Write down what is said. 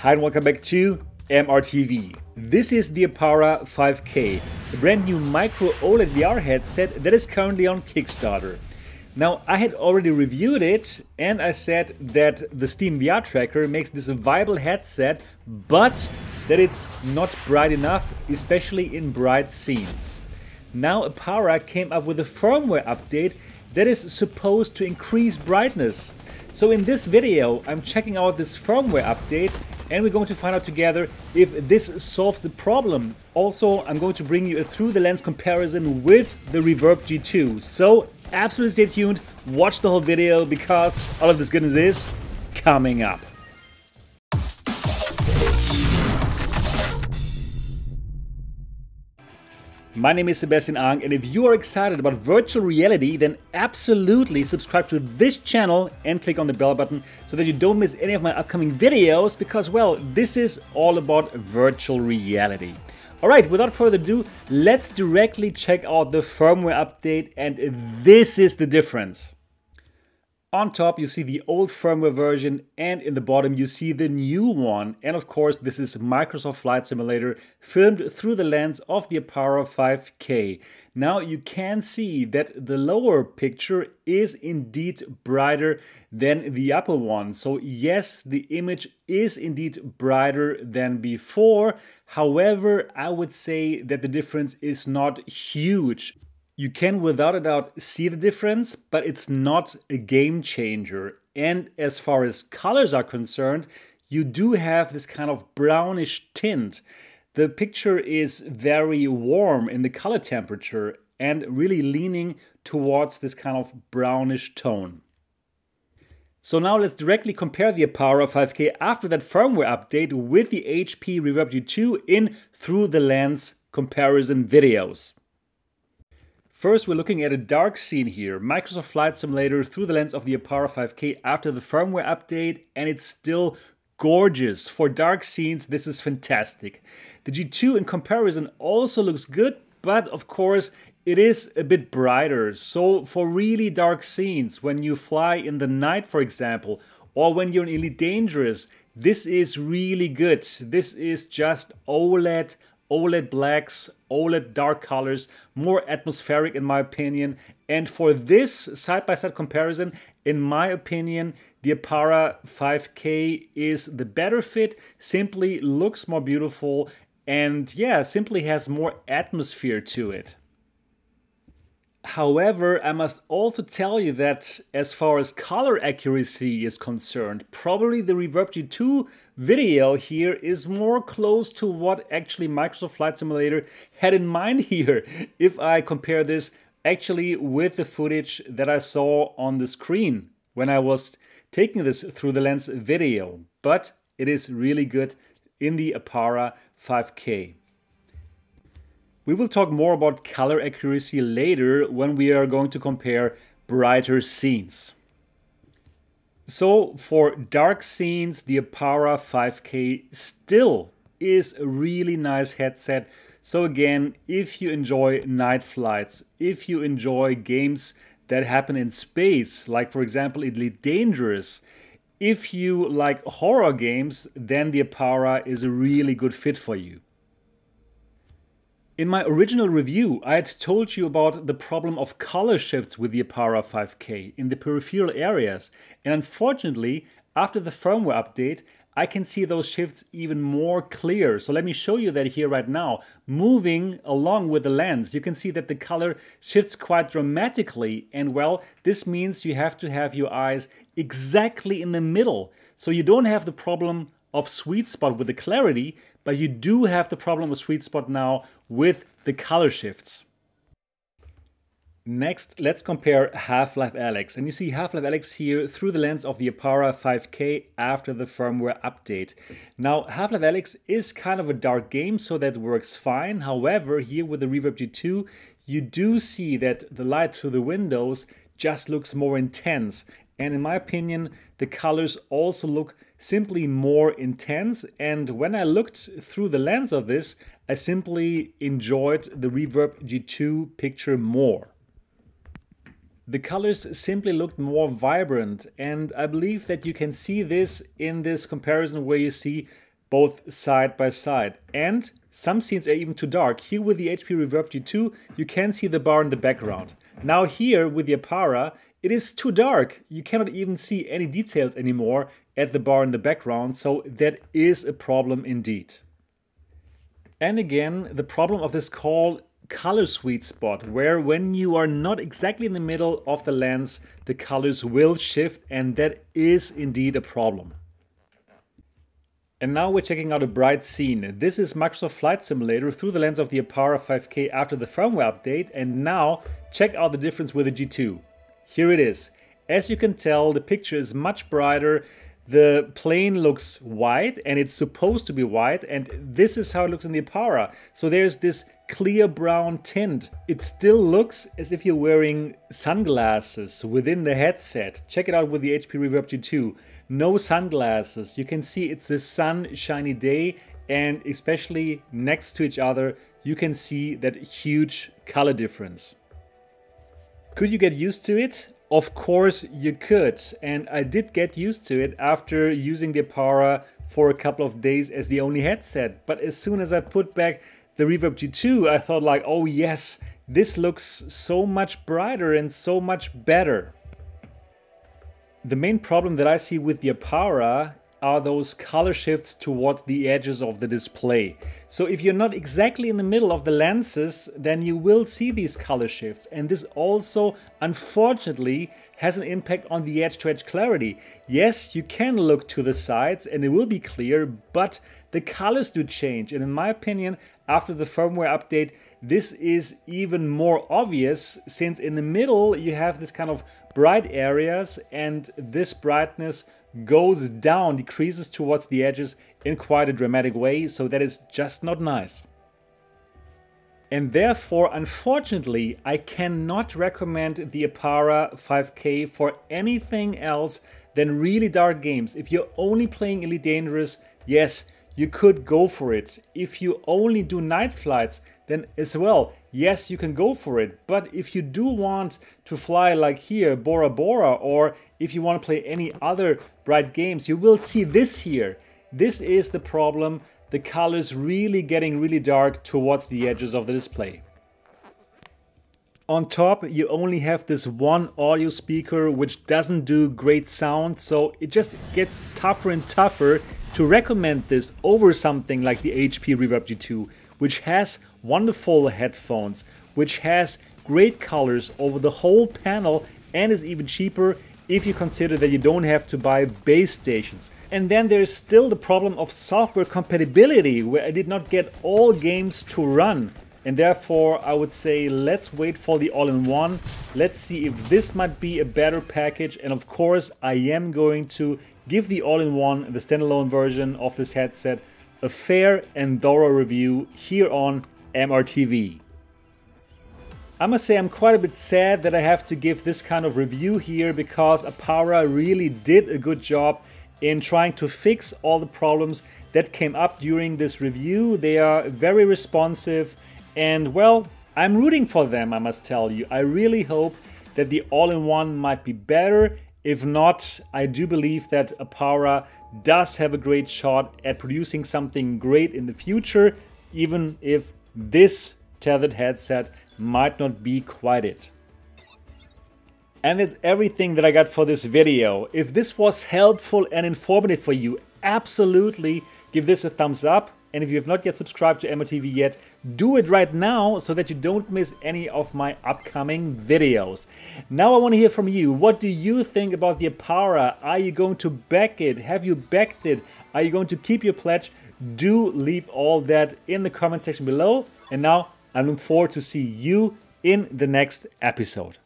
Hi and welcome back to MRTV. This is the Arpara 5K, a brand new micro OLED VR headset that is currently on Kickstarter. Now, I had already reviewed it and I said that the Steam VR tracker makes this a viable headset, but that it's not bright enough, especially in bright scenes. Now Arpara came up with a firmware update that is supposed to increase brightness. So in this video, I'm checking out this firmware update and we're going to find out together if this solves the problem. Also, I'm going to bring you a through-the-lens comparison with the Reverb G2. So absolutely stay tuned, watch the whole video because all of this goodness is coming up. My name is Sebastian Ang, and if you are excited about virtual reality, then absolutely subscribe to this channel and click on the bell button so that you don't miss any of my upcoming videos because, well, this is all about virtual reality. Alright, without further ado, let's directly check out the firmware update, and this is the difference. On top you see the old firmware version and in the bottom you see the new one, and of course this is Microsoft Flight Simulator filmed through the lens of the Arpara 5K. Now you can see that the lower picture is indeed brighter than the upper one. So yes, the image is indeed brighter than before. However, I would say that the difference is not huge. You can without a doubt see the difference, but it's not a game changer. And as far as colors are concerned, you do have this kind of brownish tint. The picture is very warm in the color temperature and really leaning towards this kind of brownish tone. So now let's directly compare the Arpara 5K after that firmware update with the HP Reverb G2 in through the lens comparison videos. First, we're looking at a dark scene here, Microsoft Flight Simulator through the lens of the Arpara 5K after the firmware update, and it's still gorgeous. For dark scenes, this is fantastic. The G2 in comparison also looks good, but of course it is a bit brighter. So for really dark scenes, when you fly in the night, for example, or when you're in Elite Dangerous, this is really good. This is just OLED blacks, OLED dark colors, more atmospheric in my opinion. And for this side-by-side comparison, in my opinion, the Arpara 5K is the better fit, simply looks more beautiful, and yeah, simply has more atmosphere to it. However, I must also tell you that as far as color accuracy is concerned, probably the Reverb G2 video here is more close to what actually Microsoft Flight Simulator had in mind here, if I compare this actually with the footage that I saw on the screen when I was taking this through the lens video. But it is really good in the Arpara 5K. We will talk more about color accuracy later when we are going to compare brighter scenes. So for dark scenes, the Arpara 5K still is a really nice headset. So again, if you enjoy night flights, if you enjoy games that happen in space, like for example Elite Dangerous, if you like horror games, then the Arpara is a really good fit for you. In my original review, I had told you about the problem of color shifts with the Arpara 5K in the peripheral areas, and unfortunately, after the firmware update, I can see those shifts even more clear. So let me show you that here right now. Moving along with the lens, you can see that the color shifts quite dramatically, and well, this means you have to have your eyes exactly in the middle. So you don't have the problem of sweet spot with the clarity, but you do have the problem of sweet spot now with the color shifts. Next, let's compare Half-Life Alyx. And you see Half-Life Alyx here through the lens of the Arpara 5K after the firmware update. Now, Half-Life Alyx is kind of a dark game, so that works fine. However, here with the Reverb G2, you do see that the light through the windows just looks more intense. And in my opinion, the colors also look simply more intense. And when I looked through the lens of this, I simply enjoyed the Reverb G2 picture more. The colors simply looked more vibrant, and I believe that you can see this in this comparison where you see both side by side. And some scenes are even too dark. Here with the HP Reverb G2, you can see the bar in the background. Now here with the Arpara, it is too dark. You cannot even see any details anymore at the bar in the background, so that is a problem indeed. And again, the problem of this called color sweet spot, where when you are not exactly in the middle of the lens, the colors will shift, and that is indeed a problem. And now we're checking out a bright scene. This is Microsoft Flight Simulator through the lens of the Arpara 5K after the firmware update, and now check out the difference with the G2. Here it is. As you can tell, the picture is much brighter. The plane looks white, and it's supposed to be white, and this is how it looks in the Arpara. So there's this clear brown tint. It still looks as if you're wearing sunglasses within the headset. Check it out with the HP Reverb G2. No sunglasses. You can see it's a sunshiny day, and especially next to each other, you can see that huge color difference. Could you get used to it? Of course you could, and I did get used to it after using the Arpara for a couple of days as the only headset. But as soon as I put back the Reverb G2, I thought like, oh yes, this looks so much brighter and so much better. The main problem that I see with the Arpara are those color shifts towards the edges of the display. So if you're not exactly in the middle of the lenses, then you will see these color shifts. And this also, unfortunately, has an impact on the edge-to-edge clarity. Yes, you can look to the sides and it will be clear, but the colors do change. And in my opinion, after the firmware update, this is even more obvious, since in the middle you have this kind of bright areas, and this brightness goes down, decreases towards the edges in quite a dramatic way, so that is just not nice. And therefore, unfortunately, I cannot recommend the Arpara 5K for anything else than really dark games. If you're only playing Elite Dangerous, yes, you could go for it. If you only do night flights, then as well, yes, you can go for it. But if you do want to fly like here, Bora Bora, or if you want to play any other bright games, you will see this here. This is the problem. The colors really getting really dark towards the edges of the display. On top, you only have this one audio speaker which doesn't do great sound, so it just gets tougher and tougher to recommend this over something like the HP Reverb G2, which has wonderful headphones, which has great colors over the whole panel, and is even cheaper if you consider that you don't have to buy base stations. And then there's still the problem of software compatibility, where I did not get all games to run. And therefore, I would say let's wait for the all-in-one. Let's see if this might be a better package. And of course, I am going to give the all-in-one, the standalone version of this headset, a fair and thorough review here on MRTV. I must say I'm quite a bit sad that I have to give this kind of review here, because Arpara really did a good job in trying to fix all the problems that came up during this review. They are very responsive. And well, I'm rooting for them, I must tell you. I really hope that the all-in-one might be better. If not, I do believe that Arpara does have a great shot at producing something great in the future, even if this tethered headset might not be quite it. And that's everything that I got for this video. If this was helpful and informative for you, absolutely give this a thumbs up. And if you have not yet subscribed to MRTV yet, do it right now so that you don't miss any of my upcoming videos. Now I want to hear from you. What do you think about the Arpara? Are you going to back it? Have you backed it? Are you going to keep your pledge? Do leave all that in the comment section below. And now I look forward to see you in the next episode.